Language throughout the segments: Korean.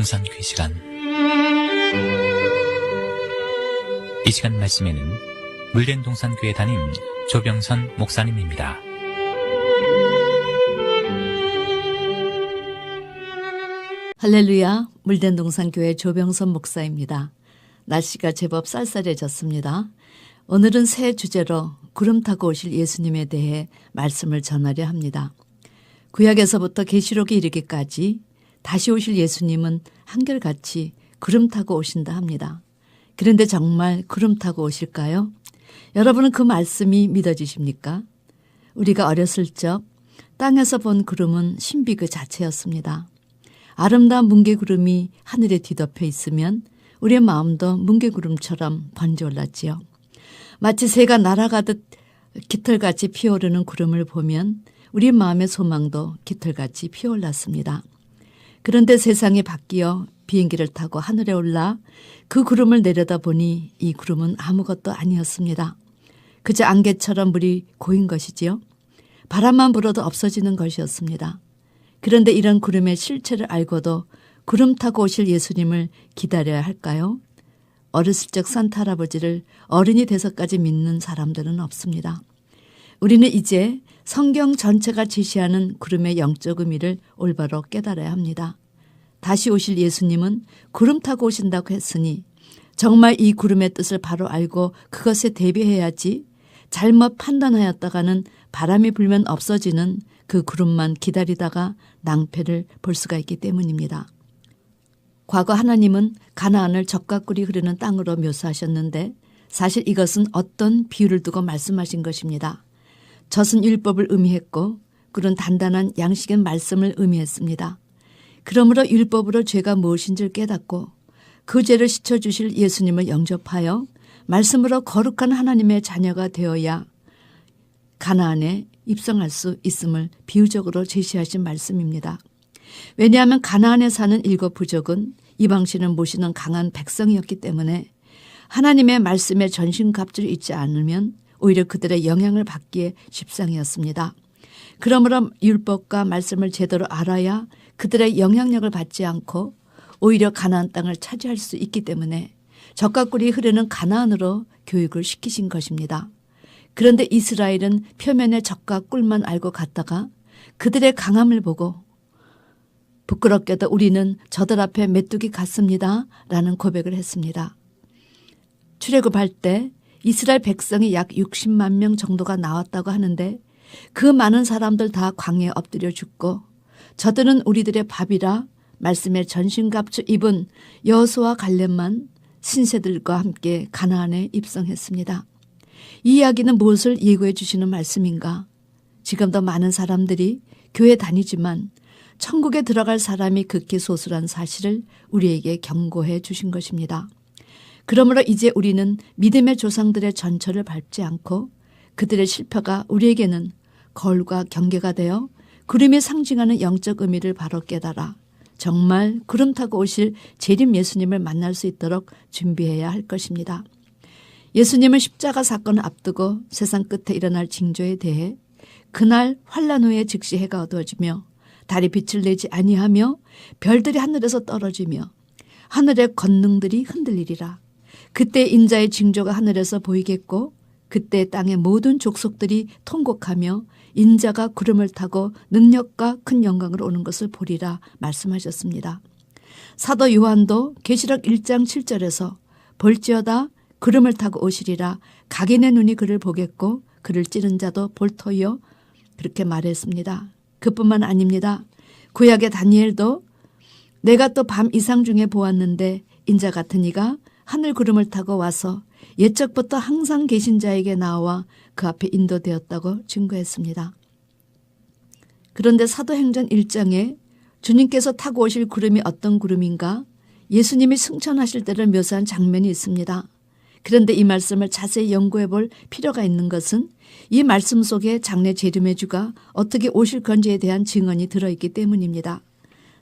동산교회 시간. 이 시간 말씀에는 물된 동산교회 담임 조병선 목사님입니다. 할렐루야, 물된 동산교회 조병선 목사입니다. 날씨가 제법 쌀쌀해졌습니다. 오늘은 새 주제로 구름 타고 오실 예수님에 대해 말씀을 전하려 합니다. 구약에서부터 계시록에 이르기까지 다시 오실 예수님은 한결같이 구름 타고 오신다 합니다. 그런데 정말 구름 타고 오실까요? 여러분은 그 말씀이 믿어지십니까? 우리가 어렸을 적 땅에서 본 구름은 신비 그 자체였습니다. 아름다운 뭉게구름이 하늘에 뒤덮여 있으면 우리의 마음도 뭉게구름처럼 번져올랐지요. 마치 새가 날아가듯 깃털같이 피어오르는 구름을 보면 우리 마음의 소망도 깃털같이 피어올랐습니다. 그런데 세상이 바뀌어 비행기를 타고 하늘에 올라 그 구름을 내려다보니 이 구름은 아무것도 아니었습니다. 그저 안개처럼 물이 고인 것이지요. 바람만 불어도 없어지는 것이었습니다. 그런데 이런 구름의 실체를 알고도 구름 타고 오실 예수님을 기다려야 할까요? 어렸을 적 산타 할아버지를 어른이 돼서까지 믿는 사람들은 없습니다. 우리는 이제 성경 전체가 제시하는 구름의 영적 의미를 올바로 깨달아야 합니다. 다시 오실 예수님은 구름 타고 오신다고 했으니 정말 이 구름의 뜻을 바로 알고 그것에 대비해야지 잘못 판단하였다가는 바람이 불면 없어지는 그 구름만 기다리다가 낭패를 볼 수가 있기 때문입니다. 과거 하나님은 가나안을 젖과 꿀이 흐르는 땅으로 묘사하셨는데 사실 이것은 어떤 비유를 두고 말씀하신 것입니다. 젖은 율법을 의미했고 꿀은 단단한 양식의 말씀을 의미했습니다. 그러므로 율법으로 죄가 무엇인지를 깨닫고 그 죄를 씻어주실 예수님을 영접하여 말씀으로 거룩한 하나님의 자녀가 되어야 가나안에 입성할 수 있음을 비유적으로 제시하신 말씀입니다. 왜냐하면 가나안에 사는 7 부족은 이방신을 모시는 강한 백성이었기 때문에 하나님의 말씀에 전신갑주를 잊지 않으면 오히려 그들의 영향을 받기에 십상이었습니다. 그러므로 율법과 말씀을 제대로 알아야 그들의 영향력을 받지 않고 오히려 가나안 땅을 차지할 수 있기 때문에 젖과 꿀이 흐르는 가나안으로 교육을 시키신 것입니다. 그런데 이스라엘은 표면의 젖과 꿀만 알고 갔다가 그들의 강함을 보고 부끄럽게도 우리는 저들 앞에 메뚜기 같습니다 라는 고백을 했습니다. 출애굽할 때 이스라엘 백성이 약 60만 명 정도가 나왔다고 하는데 그 많은 사람들 다 광야에 엎드려 죽고 저들은 우리들의 밥이라 말씀에 전신갑주 입은 여호수아 갈렙만 신세들과 함께 가나안에 입성했습니다. 이 이야기는 무엇을 예고해 주시는 말씀인가? 지금도 많은 사람들이 교회 다니지만 천국에 들어갈 사람이 극히 소수란 사실을 우리에게 경고해 주신 것입니다. 그러므로 이제 우리는 믿음의 조상들의 전철을 밟지 않고 그들의 실패가 우리에게는 거울과 경계가 되어 구름이 상징하는 영적 의미를 바로 깨달아 정말 구름 타고 오실 재림 예수님을 만날 수 있도록 준비해야 할 것입니다. 예수님은 십자가 사건을 앞두고 세상 끝에 일어날 징조에 대해 그날 환난 후에 즉시 해가 어두워지며 달이 빛을 내지 아니하며 별들이 하늘에서 떨어지며 하늘의 권능들이 흔들리리라. 그때 인자의 징조가 하늘에서 보이겠고 그때 땅의 모든 족속들이 통곡하며 인자가 구름을 타고 능력과 큰 영광으로 오는 것을 보리라 말씀하셨습니다. 사도 요한도 계시록 1장 7절에서 볼지어다 구름을 타고 오시리라 각인의 눈이 그를 보겠고 그를 찌른 자도 볼 터이요 그렇게 말했습니다. 그뿐만 아닙니다. 구약의 다니엘도 내가 또 밤 이상 중에 보았는데 인자 같은 이가 하늘 구름을 타고 와서 옛적부터 항상 계신 자에게 나와 그 앞에 인도되었다고 증거했습니다. 그런데 사도행전 1장에 주님께서 타고 오실 구름이 어떤 구름인가 예수님이 승천하실 때를 묘사한 장면이 있습니다. 그런데 이 말씀을 자세히 연구해 볼 필요가 있는 것은 이 말씀 속에 장래 재림의 주가 어떻게 오실 건지에 대한 증언이 들어있기 때문입니다.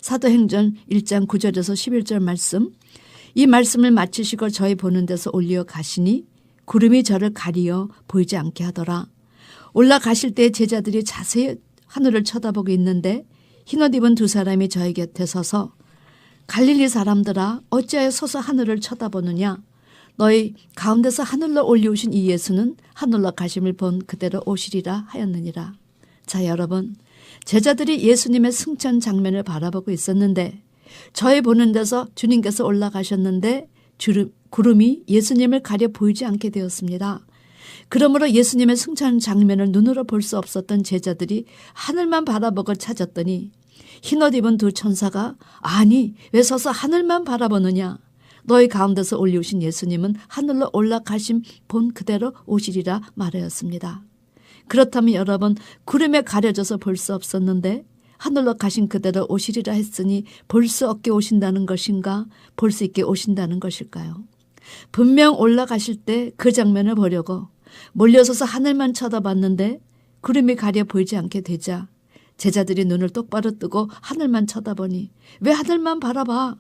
사도행전 1장 9절에서 11절 말씀 이 말씀을 마치시고 저희 보는 데서 올려 가시니 구름이 저를 가리어 보이지 않게 하더라. 올라가실 때 제자들이 자세히 하늘을 쳐다보고 있는데 흰옷 입은 두 사람이 저희 곁에 서서 갈릴리 사람들아 어찌하여 서서 하늘을 쳐다보느냐. 너희 가운데서 하늘로 올리우신 이 예수는 하늘로 가심을 본 그대로 오시리라 하였느니라. 자, 여러분, 제자들이 예수님의 승천 장면을 바라보고 있었는데 저희 보는 데서 주님께서 올라가셨는데 구름이 예수님을 가려 보이지 않게 되었습니다. 그러므로 예수님의 승천 장면을 눈으로 볼 수 없었던 제자들이 하늘만 바라보고 찾았더니 흰옷 입은 두 천사가 아니 왜 서서 하늘만 바라보느냐. 너희 가운데서 올리우신 예수님은 하늘로 올라가심 본 그대로 오시리라 말하였습니다. 그렇다면 여러분, 구름에 가려져서 볼 수 없었는데 하늘로 가신 그대로 오시리라 했으니 볼 수 없게 오신다는 것인가, 볼 수 있게 오신다는 것일까요? 분명 올라가실 때 그 장면을 보려고 몰려서서 하늘만 쳐다봤는데 구름이 가려 보이지 않게 되자 제자들이 눈을 똑바로 뜨고 하늘만 쳐다보니 왜 하늘만 바라봐?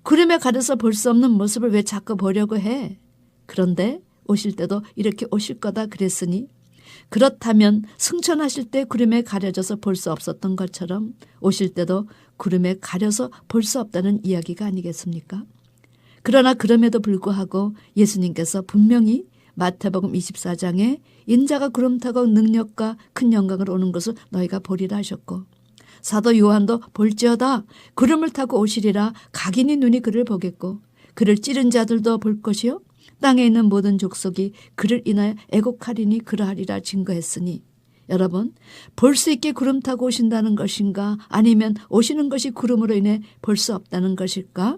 구름에 가려서 볼 수 없는 모습을 왜 자꾸 보려고 해? 그런데 오실 때도 이렇게 오실 거다 그랬으니 그렇다면 승천하실 때 구름에 가려져서 볼 수 없었던 것처럼 오실 때도 구름에 가려서 볼 수 없다는 이야기가 아니겠습니까? 그러나 그럼에도 불구하고 예수님께서 분명히 마태복음 24장에 인자가 구름 타고 능력과 큰 영광을 오는 것을 너희가 보리라 하셨고 사도 요한도 볼지어다 구름을 타고 오시리라 각인이 눈이 그를 보겠고 그를 찌른 자들도 볼 것이요 땅에 있는 모든 족속이 그를 인하여 애곡하리니 그러하리라 증거했으니 여러분 볼 수 있게 구름 타고 오신다는 것인가 아니면 오시는 것이 구름으로 인해 볼 수 없다는 것일까?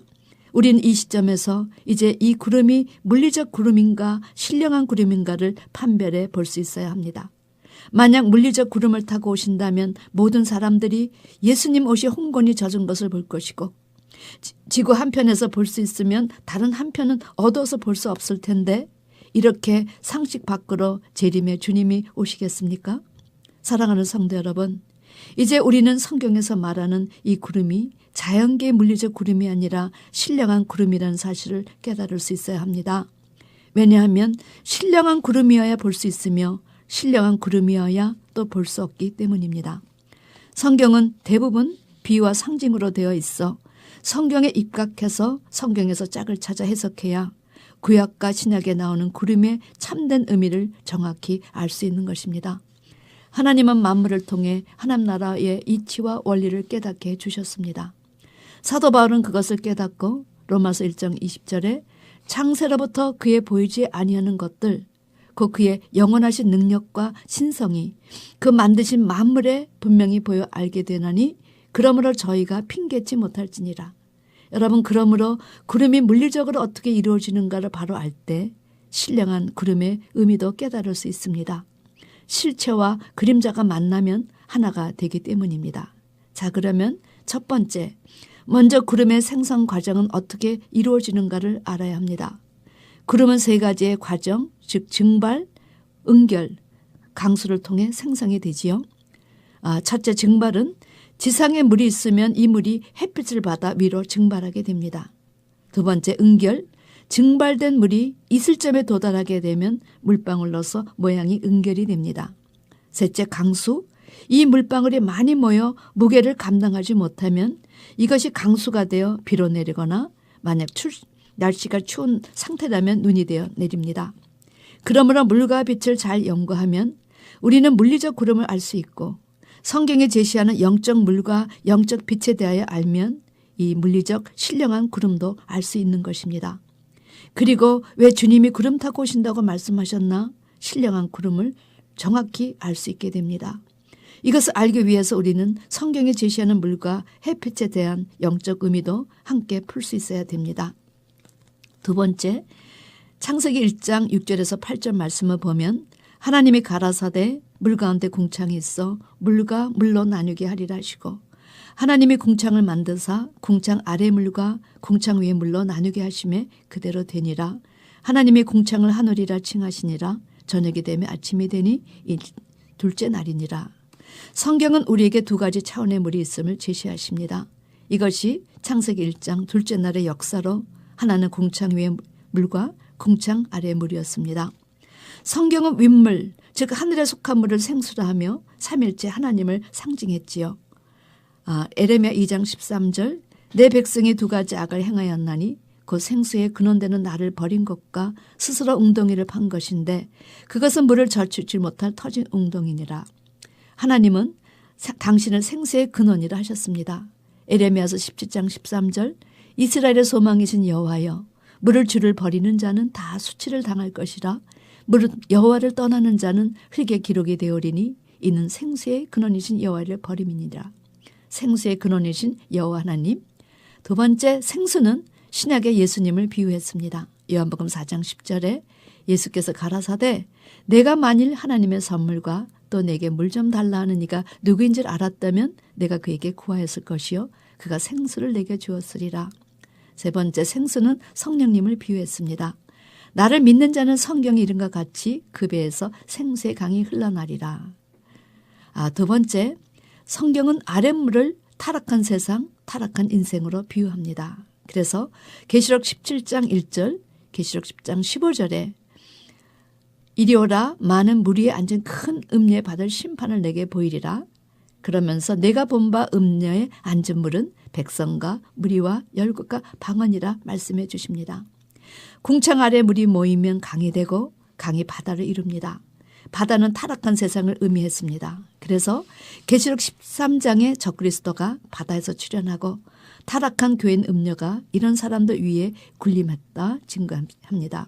우리는 이 시점에서 이제 이 구름이 물리적 구름인가 신령한 구름인가를 판별해 볼 수 있어야 합니다. 만약 물리적 구름을 타고 오신다면 모든 사람들이 예수님 옷이 홍건이 젖은 것을 볼 것이고 지구 한편에서 볼 수 있으면 다른 한편은 어두워서 볼 수 없을 텐데 이렇게 상식 밖으로 재림의 주님이 오시겠습니까? 사랑하는 성도 여러분, 이제 우리는 성경에서 말하는 이 구름이 자연계의 물리적 구름이 아니라 신령한 구름이라는 사실을 깨달을 수 있어야 합니다. 왜냐하면 신령한 구름이어야 볼 수 있으며 신령한 구름이어야 또 볼 수 없기 때문입니다. 성경은 대부분 비유와 상징으로 되어 있어 성경에 입각해서 성경에서 짝을 찾아 해석해야 구약과 신약에 나오는 구름의 참된 의미를 정확히 알 수 있는 것입니다. 하나님은 만물을 통해 하나님 나라의 이치와 원리를 깨닫게 해주셨습니다. 사도 바울은 그것을 깨닫고 로마서 1장 20절에 창세로부터 그의 보이지 아니하는 것들 곧 그의 영원하신 능력과 신성이 그 만드신 만물에 분명히 보여 알게 되나니 그러므로 저희가 핑계치 못할지니라. 여러분 그러므로 구름이 물리적으로 어떻게 이루어지는가를 바로 알 때 신령한 구름의 의미도 깨달을 수 있습니다. 실체와 그림자가 만나면 하나가 되기 때문입니다. 자, 그러면 첫 번째, 먼저 구름의 생성 과정은 어떻게 이루어지는가를 알아야 합니다. 구름은 세 가지의 과정, 즉 증발, 응결, 강수를 통해 생성이 되지요. 첫째 증발은 지상에 물이 있으면 이 물이 햇빛을 받아 위로 증발하게 됩니다. 두 번째 응결, 증발된 물이 이슬점에 도달하게 되면 물방울로서 모양이 응결이 됩니다. 셋째 강수, 이 물방울이 많이 모여 무게를 감당하지 못하면 이것이 강수가 되어 비로 내리거나 만약 날씨가 추운 상태라면 눈이 되어 내립니다. 그러므로 물과 빛을 잘 연구하면 우리는 물리적 구름을 알 수 있고 성경에 제시하는 영적 물과 영적 빛에 대하여 알면 이 물리적 신령한 구름도 알 수 있는 것입니다. 그리고 왜 주님이 구름 타고 오신다고 말씀하셨나? 신령한 구름을 정확히 알 수 있게 됩니다. 이것을 알기 위해서 우리는 성경에 제시하는 물과 햇빛에 대한 영적 의미도 함께 풀 수 있어야 됩니다. 두 번째, 창세기 1장 6절에서 8절 말씀을 보면 하나님이 가라사대 물 가운데 궁창이 있어 물과 물로 나누게 하리라 하시고 하나님이 궁창을 만드사 궁창 아래 물과 궁창 위의 물로 나누게 하심에 그대로 되니라. 하나님이 궁창을 하늘이라 칭하시니라. 저녁이 되면 아침이 되니 이 둘째 날이니라. 성경은 우리에게 두 가지 차원의 물이 있음을 제시하십니다. 이것이 창세기 1장 둘째 날의 역사로 하나는 궁창 위의 물과 궁창 아래의 물이었습니다. 성경은 윗물, 즉 하늘에 속한 물을 생수라 하며 삼일째 하나님을 상징했지요. 에레미야 2장 13절 내 백성이 두 가지 악을 행하였나니 곧 생수의 근원되는 나를 버린 것과 스스로 웅덩이를 판 것인데 그것은 물을 젖히지 못할 터진 웅덩이니라. 하나님은 당신을 생수의 근원이라 하셨습니다. 에레미야서 17장 13절 이스라엘의 소망이신 여호와여 물을 주를 버리는 자는 다 수치를 당할 것이라. 물은 여호와를 떠나는 자는 흙에 기록이 되오리니 이는 생수의 근원이신 여호와를 버림이니라. 생수의 근원이신 여호와 하나님. 두 번째, 생수는 신약의 예수님을 비유했습니다. 요한복음 4장 10절에 예수께서 가라사대 내가 만일 하나님의 선물과 또 내게 물 좀 달라 하는 이가 누구인 줄 알았다면 내가 그에게 구하였을 것이요 그가 생수를 내게 주었으리라. 세 번째, 생수는 성령님을 비유했습니다. 나를 믿는 자는 성경이 이름과 같이 그 배에서 생수의 강이 흘러나리라. 두 번째, 성경은 아랫물을 타락한 세상, 타락한 인생으로 비유합니다. 그래서 계시록 17장 1절, 계시록 10장 15절에 이리 오라 많은 물 위에 앉은 큰 음녀에 받을 심판을 내게 보이리라. 그러면서 내가 본 바 음녀에 앉은 물은 백성과 무리와 열국과 방언이라 말씀해 주십니다. 궁창 아래 물이 모이면 강이 되고 강이 바다를 이룹니다. 바다는 타락한 세상을 의미했습니다. 그래서 계시록 13장에 적그리스도가 바다에서 출현하고 타락한 교인 음녀가 이런 사람들 위에 군림했다 증거합니다.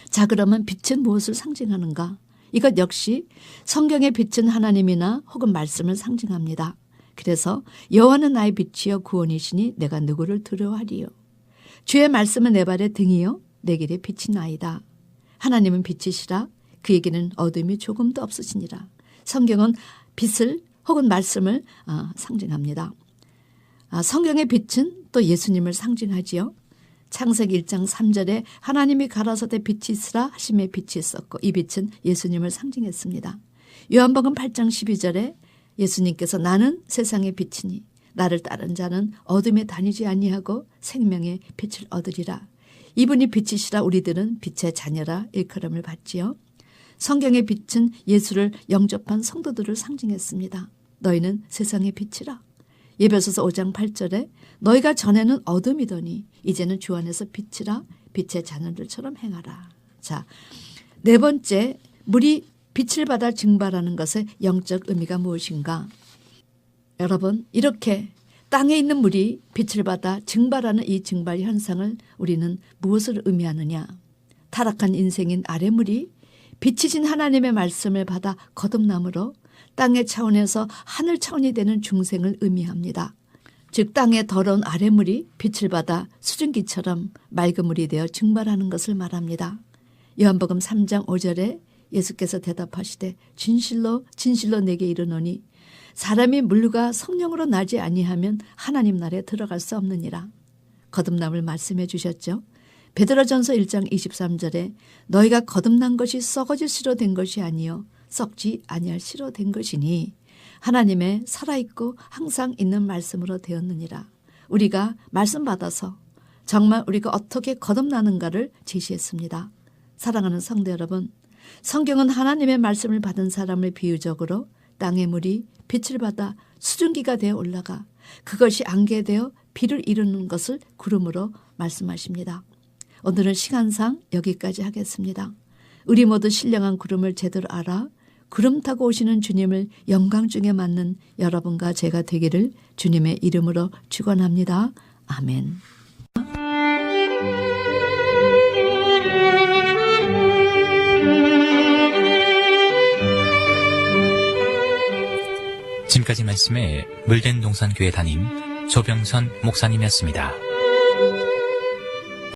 자, 그러면 빛은 무엇을 상징하는가? 이것 역시 성경의 빛은 하나님이나 혹은 말씀을 상징합니다. 그래서 여호와는 나의 빛이요 구원이시니 내가 누구를 두려워하리요. 주의 말씀은 내 발의 등이요 내 길의 빛이 나이다. 하나님은 빛이시라 그에게는 어둠이 조금도 없으시니라. 성경은 빛을 혹은 말씀을 상징합니다. 성경의 빛은 또 예수님을 상징하지요. 창세기 1장 3절에 하나님이 가라사대 빛이 있으라 하심에 빛이 있었고 이 빛은 예수님을 상징했습니다. 요한복음 8장 12절에 예수님께서 나는 세상의 빛이니 나를 따른 자는 어둠에 다니지 아니하고 생명의 빛을 얻으리라. 이분이 빛이시라 우리들은 빛의 자녀라 일컬음을 받지요. 성경의 빛은 예수를 영접한 성도들을 상징했습니다. 너희는 세상의 빛이라. 에베소서 5장 8절에 너희가 전에는 어둠이더니 이제는 주 안에서 빛이라 빛의 자녀들처럼 행하라. 자, 네 번째, 물이 빛을 받아 증발하는 것의 영적 의미가 무엇인가? 여러분, 이렇게 땅에 있는 물이 빛을 받아 증발하는 이 증발 현상을 우리는 무엇을 의미하느냐? 타락한 인생인 아랫물이 빛이신 하나님의 말씀을 받아 거듭남으로 땅의 차원에서 하늘 차원이 되는 중생을 의미합니다. 즉 땅의 더러운 아랫물이 빛을 받아 수증기처럼 맑은 물이 되어 증발하는 것을 말합니다. 요한복음 3장 5절에 예수께서 대답하시되 진실로 진실로 내게 이르노니 사람이 물과 성령으로 나지 아니하면 하나님 나라에 들어갈 수 없느니라. 거듭남을 말씀해 주셨죠. 베드로전서 1장 23절에 너희가 거듭난 것이 썩어질 씨로 된 것이 아니요 썩지 아니할 씨로 된 것이니 하나님의 살아있고 항상 있는 말씀으로 되었느니라. 우리가 말씀 받아서 정말 우리가 어떻게 거듭나는가를 제시했습니다. 사랑하는 성도 여러분, 성경은 하나님의 말씀을 받은 사람을 비유적으로 땅의 물이 빛을 받아 수증기가 되어 올라가 그것이 안개되어 비를 이루는 것을 구름으로 말씀하십니다. 오늘은 시간상 여기까지 하겠습니다. 우리 모두 신령한 구름을 제대로 알아 구름 타고 오시는 주님을 영광 중에 맞는 여러분과 제가 되기를 주님의 이름으로 축원합니다. 아멘. 지금까지 말씀에 물된 동산교회 담임 조병선 목사님이었습니다.